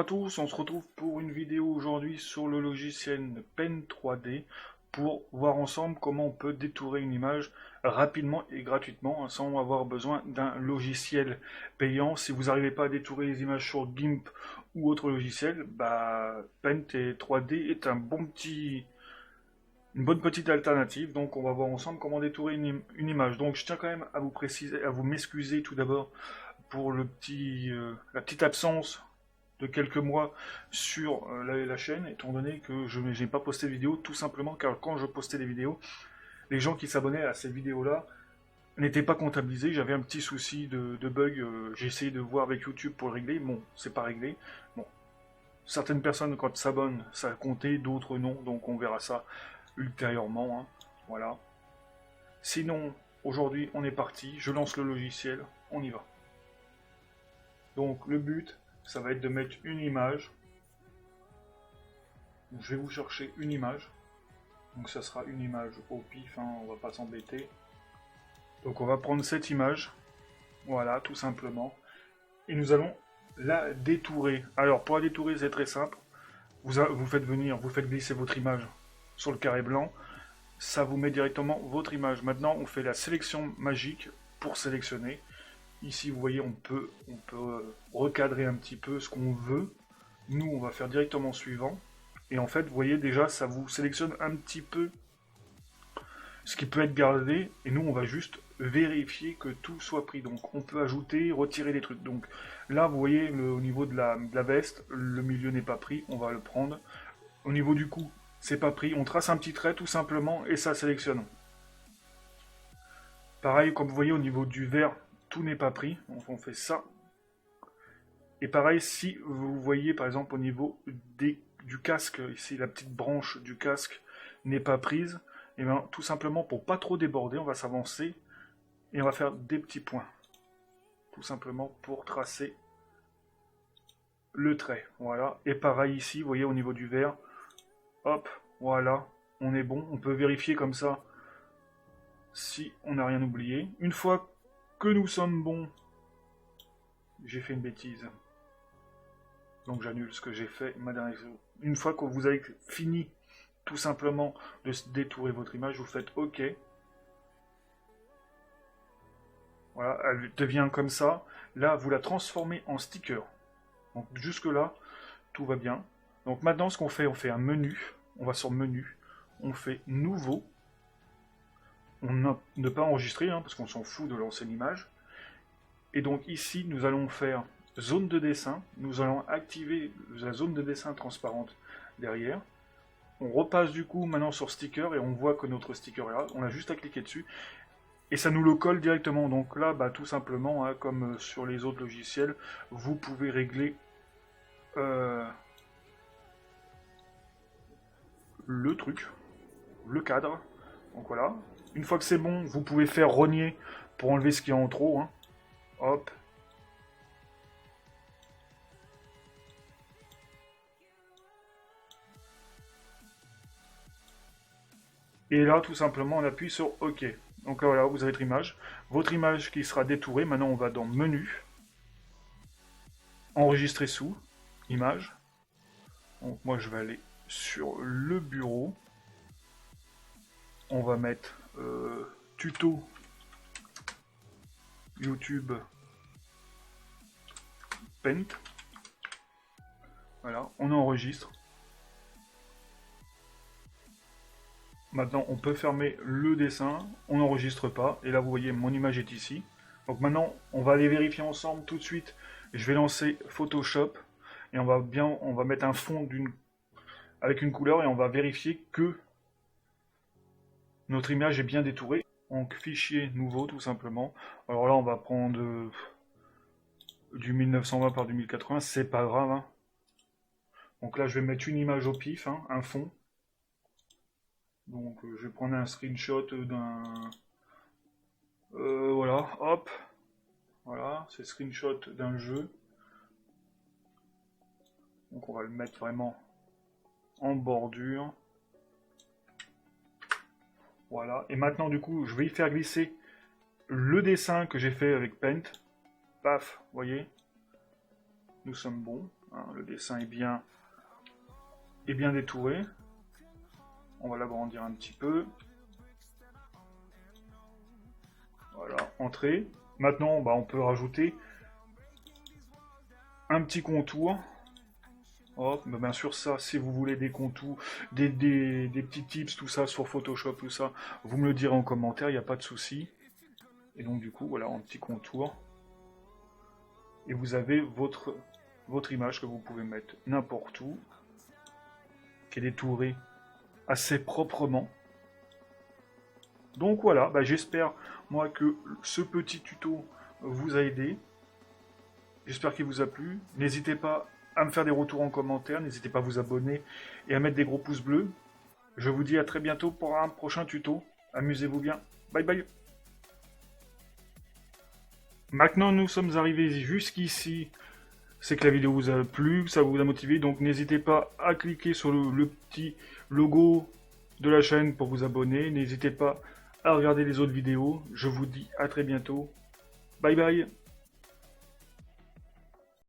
tous, on se retrouve pour une vidéo aujourd'hui sur le logiciel Pen 3D pour voir ensemble comment on peut détourer une image rapidement et gratuitement sans avoir besoin d'un logiciel payant. Si vous n'arrivez pas à détourer les images sur GIMP ou autre logiciel, Pen 3D est une bonne petite alternative. Donc on va voir ensemble comment détourer une image. Donc je tiens quand même à vous préciser, à vous m'excuser tout d'abord pour la petite absence de quelques mois sur la chaîne, étant donné que je n'ai pas posté de vidéo, tout simplement car quand je postais des vidéos, les gens qui s'abonnaient à ces vidéos-là n'étaient pas comptabilisés. J'avais un petit souci de bug, j'ai essayé de voir avec YouTube pour le régler, bon, c'est pas réglé. Bon, certaines personnes quand s'abonnent, ça a compté, d'autres non, donc on verra ça ultérieurement, hein. Voilà. Sinon, aujourd'hui, on est parti, je lance le logiciel, on y va. Donc le but, ça va être de mettre une image. Je vais vous chercher une image. Donc ça sera une image au pif, hein, on va pas s'embêter. Donc on va prendre cette image. Voilà, tout simplement. Et nous allons la détourer. Alors pour la détourer, c'est très simple. Vous faites glisser votre image sur le carré blanc. Ça vous met directement votre image. Maintenant, on fait la sélection magique pour sélectionner. Ici, vous voyez, on peut recadrer un petit peu ce qu'on veut. Nous, on va faire directement suivant. Et en fait, vous voyez déjà, ça vous sélectionne un petit peu ce qui peut être gardé. Et nous, on va juste vérifier que tout soit pris. Donc, on peut ajouter, retirer des trucs. Donc, là, vous voyez, au niveau de la veste, le milieu n'est pas pris. On va le prendre. Au niveau du cou, c'est pas pris. On trace un petit trait, tout simplement, et ça sélectionne. Pareil, comme vous voyez, au niveau du vert, tout n'est pas pris, donc on fait ça. Et pareil, si vous voyez par exemple au niveau du casque, ici la petite branche du casque n'est pas prise, et bien tout simplement pour pas trop déborder, on va s'avancer et on va faire des petits points. Tout simplement pour tracer le trait. Voilà. Et pareil ici, vous voyez au niveau du vert, hop, voilà, on est bon. On peut vérifier comme ça si on n'a rien oublié. Une fois que nous sommes bons, j'ai fait une bêtise. Donc j'annule ce que j'ai fait. Une fois que vous avez fini tout simplement de détourer votre image, vous faites OK. Voilà, elle devient comme ça. Là, vous la transformez en sticker. Donc jusque là, tout va bien. Donc maintenant, ce qu'on fait, on fait un menu. On va sur menu. On fait nouveau. Ne pas enregistrer, hein, parce qu'on s'en fout de lancer l'image. Et donc ici, nous allons faire zone de dessin. Nous allons activer la zone de dessin transparente derrière. On repasse du coup maintenant sur sticker et on voit que notre sticker est là. On a juste à cliquer dessus et ça nous le colle directement. Donc là, tout simplement, hein, comme sur les autres logiciels, vous pouvez régler le truc, le cadre. Donc voilà. Une fois que c'est bon, vous pouvez faire rogner pour enlever ce qui est en trop, hein. Hop. Et là, tout simplement, on appuie sur OK. Donc là, voilà, vous avez votre image. Votre image qui sera détourée. Maintenant, on va dans Menu. Enregistrer sous. Image. Donc moi, je vais aller sur le bureau. On va mettre tuto YouTube Paint. Voilà, on enregistre. Maintenant, on peut fermer le dessin, on n'enregistre pas, et là, vous voyez, mon image est ici. Donc maintenant, on va aller vérifier ensemble tout de suite. Je vais lancer Photoshop, et on va mettre un fond avec une couleur, et on va vérifier que notre image est bien détourée. Donc, fichier nouveau, tout simplement. Alors là, on va prendre du 1920 par 2080, c'est pas grave, hein. Donc là, je vais mettre une image au pif, hein, un fond. Donc je vais prendre un screenshot d'un... voilà, hop. Voilà, c'est screenshot d'un jeu. Donc on va le mettre vraiment en bordure. Voilà, et maintenant du coup, je vais y faire glisser le dessin que j'ai fait avec Paint. Paf, vous voyez. Nous sommes bons. Hein, le dessin est bien détouré. On va l'agrandir un petit peu. Voilà, entrée. Maintenant, on peut rajouter un petit contour. Hop, bien sûr, ça, si vous voulez des contours, des petits tips, tout ça, sur Photoshop, tout ça, vous me le direz en commentaire, il n'y a pas de souci. Et donc, du coup, voilà, un petit contour. Et vous avez votre image que vous pouvez mettre n'importe où, qui est détourée assez proprement. Donc voilà, j'espère, moi, que ce petit tuto vous a aidé. J'espère qu'il vous a plu. N'hésitez pas à me faire des retours en commentaire. N'hésitez pas à vous abonner et à mettre des gros pouces bleus. Je vous dis à très bientôt pour un prochain tuto. Amusez-vous bien. Bye bye. Maintenant, nous sommes arrivés jusqu'ici. C'est que la vidéo vous a plu, que ça vous a motivé. Donc n'hésitez pas à cliquer sur le petit logo de la chaîne pour vous abonner. N'hésitez pas à regarder les autres vidéos. Je vous dis à très bientôt. Bye bye.